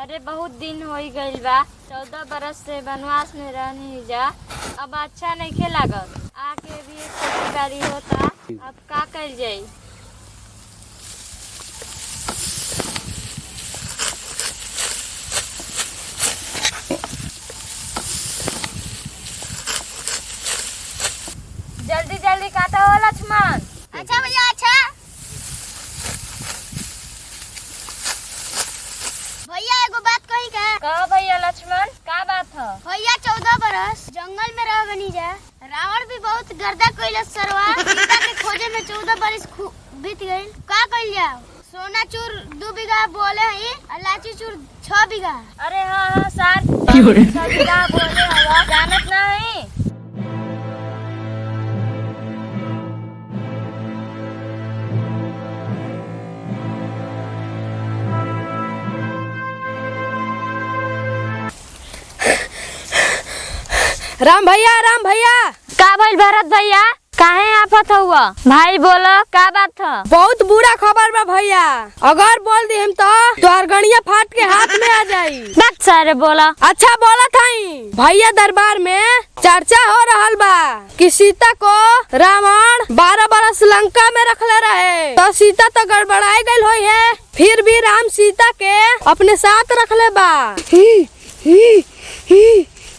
अरे बहुत दिन हो गइल बा, 14 बरस से वनवास में रहनी जा। अब अच्छा नहीं लागत। आके भी एक खेती बाड़ी होता, अब का कइल जाई। जल्दी जल्दी काटा हो लक्ष्मण। अच्छा भैया अच्छा। भैया एगो बात कही का। कहो भैया लक्ष्मण, का बात है। भैया 14 बरस जंगल में रह बनी जा। रावण भी बहुत गर्दा कइलस सरवा। सीता के खोजे में 14 बरस बीत गइल। का कइल जाओ। सोना चूर 2 बीघा बोले हई, इलायची चूर 6 बीघा। अरे हाँ साथ 6 बीघा बोले हवा, जानत ना है। राम भैया का भइल भरत भैया, काहे आफत हुआ। भाई बोलो का बात था। बहुत बुरा खबर बा भैया। अगर बोल दी हम तो तोहर गणिया फाट के हाथ में आ जाई। बात सारे बोला। अच्छा बोला थाई। भैया दरबार में चर्चा हो रहल बा कि सीता को रावण 12 बरस लंका में रखले रहे, तो सीता तो गड़बड़ाई गई हुई है। फिर भी राम सीता के अपने साथ रखले बा।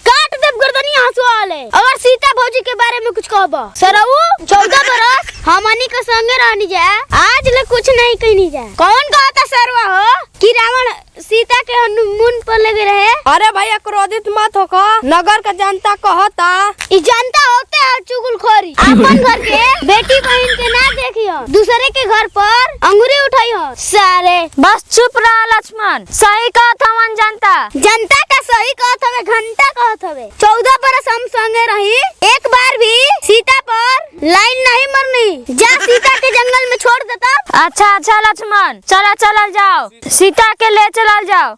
काट देव गर्दनी हंसू वाले। अगर सीता भौजी के बारे में कुछ कहबो। सरऊ 14 बरस हमनी के संगे रहनी जा, आज ले कुछ नहीं कहनी जा। कौन कहता सरवा हो कि रावण सीता के हनुमान पर लगे रहे। अरे भैया क्रोधित मत होको, नगर का जनता कहता। ई जनता होते है चुगलखोरी। अपन घर के बेटी बहन के ना देखियो, दूसरे के घर पर अंगुरी उठाइयो। सारे बस चुप रहा लक्ष्मण, सही कहत हवन जनता। जनता का सही कहत हवे, घंटा कहत हवे। 14 बरस हम संगे रही, एक बार भी सीता पर लाइन नहीं मरनी। जा सीता के जंगल में छोड़ देता। अच्छा अच्छा लक्ष्मण, चला चला जाओ, सीता के ले चला जाओ।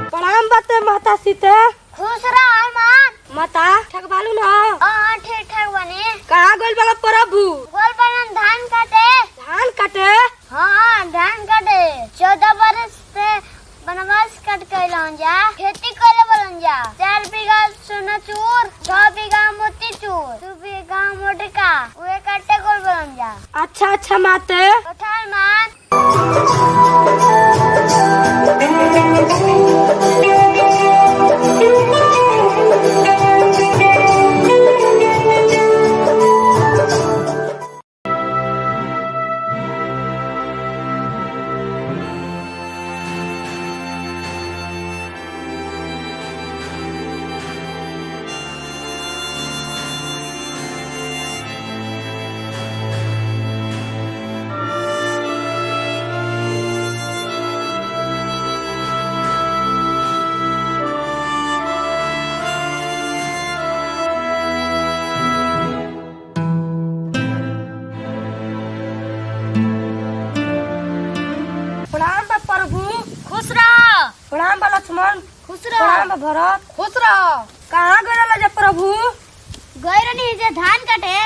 प्रणाम बते माता सीता। खुश रह मान। माता ठग बालू ना। हां ठीक ठाक बने। कहाँ गइल बड़ा प्रभु। गोल बनन धान काटे। धान काटे। हां धान काटे। 14 बरस से वनवास कट कइलन जा, खेती करे बोलन जा। 4 बीघा सोना चूर, 6 बीघा मोती चूर, 2 बीघा मोटका उहे काटे गोल बोलन जा। अच्छा अच्छा माते। उठाल मान। प्रणाम बा प्रभु। खुश रहो। प्रणाम बा लक्ष्मण। खुश रह। प्रणाम बा भरत। खुश रहो। कहाँ गइल जा प्रभु। गइरनी जे धान काटे।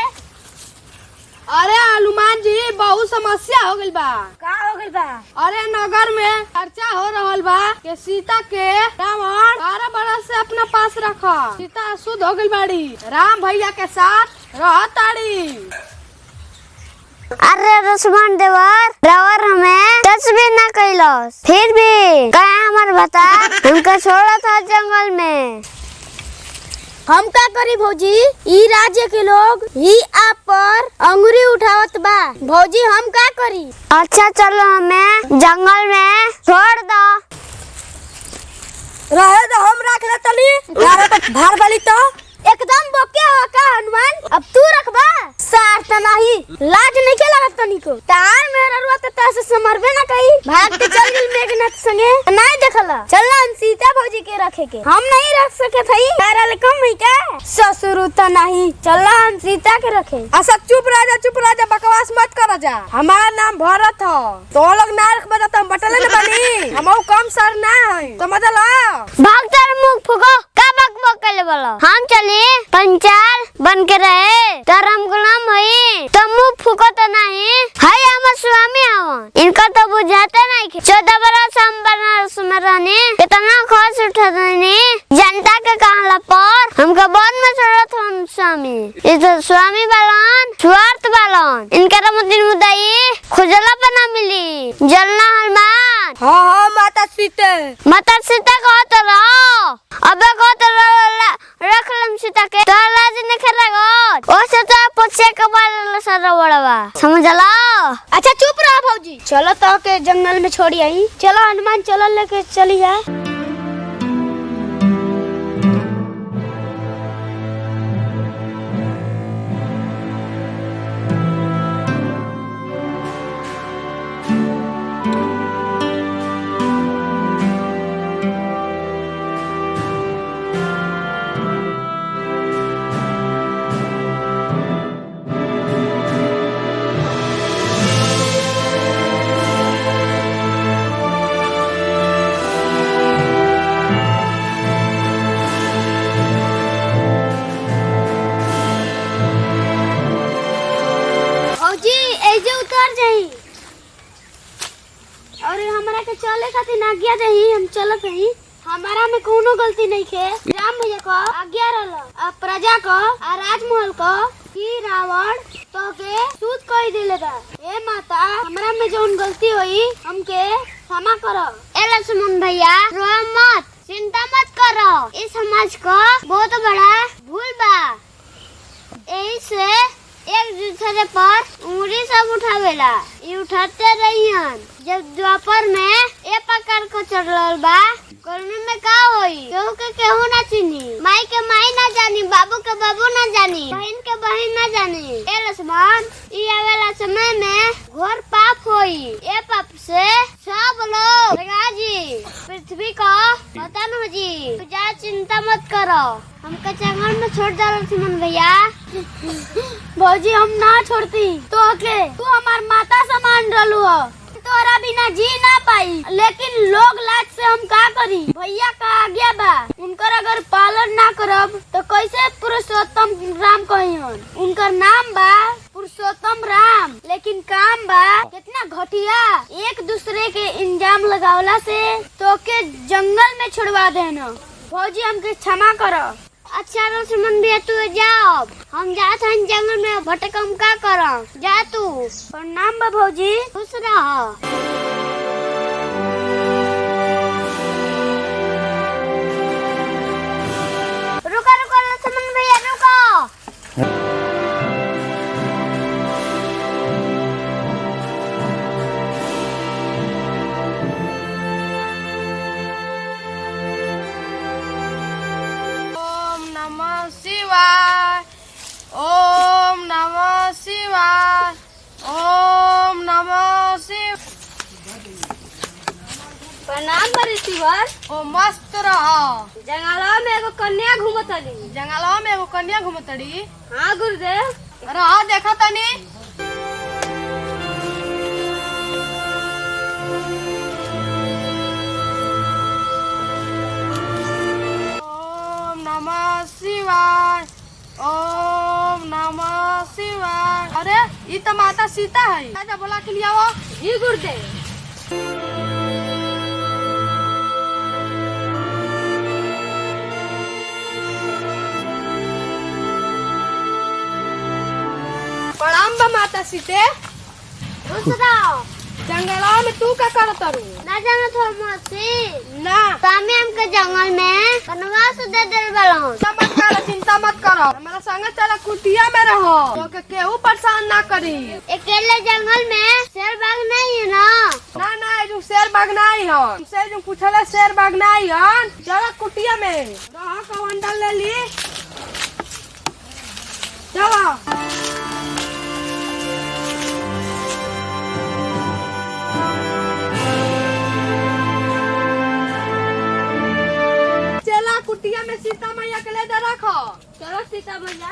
अरे हनुमान जी बहुत समस्या हो गइल बा। का हो गइल बा। अरे नगर में चर्चा हो रहल बा कि सीता के रावण 12 बरस से अपना पास रखा। सीता अशुद्ध हो गइल बाड़ी, राम भैया के साथ रहताड़ी। अरे लक्ष्मण देवर रावण हमें टच भी ना कैलस, फिर भी कहे हमार बता हमका छोड़ा था जंगल में। हम का करी भौजी, ई राज्य के लोग ही आप पर अंगुरी उठावत बा। भौजी हम का करी। अच्छा चलो हमें जंगल में छोड़ दो। रहे तो हम रख ले तनी। भार वाली तो एकदम बोके हो का हनुमान, अब तू रखबा। सार त नहीं लाज नहीं के लागत तनी को। तार मेरा रुआ त से समरबे ना कही। भाग के चल गेल मेघनाथ संगे, नहीं देखला। चल हम सीता भौजी के रखे के। हम नहीं रख सके थई, तारा ले कम है का। ससुर त नहीं, चल हम सीता के रखे। अच्छा चुप राजा बकवास मत कर जा। हमारा नाम भरत हो, तो लोग ना रख बता हम बटले न बनी। हमहु कम सर ना है, समझ लो। भाग तार मुंह फुको का बक बक करे बोलो। हम चले पंचाल बन के रहे, तार हम गुलाम हई, तो मुंह फुको तो नहीं। रहनी, कितना खर्च उठा रहनी जनता के कहला पर। हमका बाद में जरूरत हम स्वामी, इधर स्वामी बालन स्वार्थ बालन, इनका रमतिन मुदाई खुजला पर ना मिली जलना हनुमान। हाँ माता सीता कहत रहो, अबे कहत रख लम सीता के तो लाज ने खेलागत ओसे तो पछे कबाल सारा बड़वा समझला। अच्छा चुप रहो भौजी, चलो तो के जंगल में छोड़ी आई। चलो हनुमान चलो लेके चली जाए। और हमरा के चले खातिर आज्ञा दही, हम चलत हई। हमारा में कोनो गलती नहीं खे। राम भैया को आज्ञा रहल आ प्रजा को आ राजमहल को कि रावण तो के सूत कह देले बा। ए माता हमरा में जोन गलती होई हमके क्षमा करो। ए लक्ष्मण भैया रो मत, चिंता मत करो, इस समाज को बहुत बड़ा भूल बा। यही से एक दूसरे पर उंगली सब उठावेला, ये उठाते रहियन। जब द्वापर में ए प्रकार को चढ़ल बा, करने में का होई? केहू के केहू ना चिनी, माई के माई ना जानी, बाबू के बाबू ना जानी, बहन के बहन ना जानी। ए लक्ष्मण, ई आवेला समय में घोर पाप होई। ए पाप से सब लोग जी पृथ्वी को पतन हो जी। जा चिंता मत करो, हमका जंगल में छोड़ डालो लक्ष्मण भैया। भौजी हम ना छोड़ती तो के, तू हमार माता समान रहलू हो, तोरा बिना जी ना पाई। लेकिन लोग लाज से हम का करी? भैया का आज्ञा बा, उनकर अगर पालन ना करब तो कैसे पुरुषोत्तम राम कहियन? उनकर नाम बा पुरुषोत्तम राम, लेकिन काम बा कितना घटिया। एक दूसरे के इंजाम लगावला से तो के जंगल में छोड़वा देना। भौजी हमके क्षमा करो। अच्छा लक्ष्मण भैया तू जाओ, हम जात हन जंगल में भटकम का करम। जा तू। प्रणाम बा भौजी, खुश रहो। रुको रुको लक्ष्मण भैया रुको। ओम नमः शिवाय, ओम नमः शिवाय। प्रणाम बड़ी शिवर। ओ मस्त रहो। जंगलवा में एगो कन्या घूमतली। जंगलवा में एगो कन्या घूमतड़ी। हाँ गुरुदेव। रहो देखा तनी। ओम नमः शिवाय, ओम नमः शिवाय। अरे ये तो माता सीता है। राजा बोला के लिया वो। जी गुरुदेव। प्रणाम बा माता सीते। खुश रहो। जंगलवा में तू का करत रू? ना जानो थो मौसी ना स्वामी हमके जंगल में वनवास दे देल बालन। चिंता मत करो, हमारा संग चला कुटिया में रहो, तो के केहू परेशान ना करी। अकेले जंगल में शेर बाघ नहीं है ना? ना ना जो शेर बाघ नहीं हन, से जो पूछला शेर बाघ नहीं हन। चला कुटिया में रहा कवंडल ले ली। चला कुटिया में सीता मैया के ले रखो। चलो सीता मैया।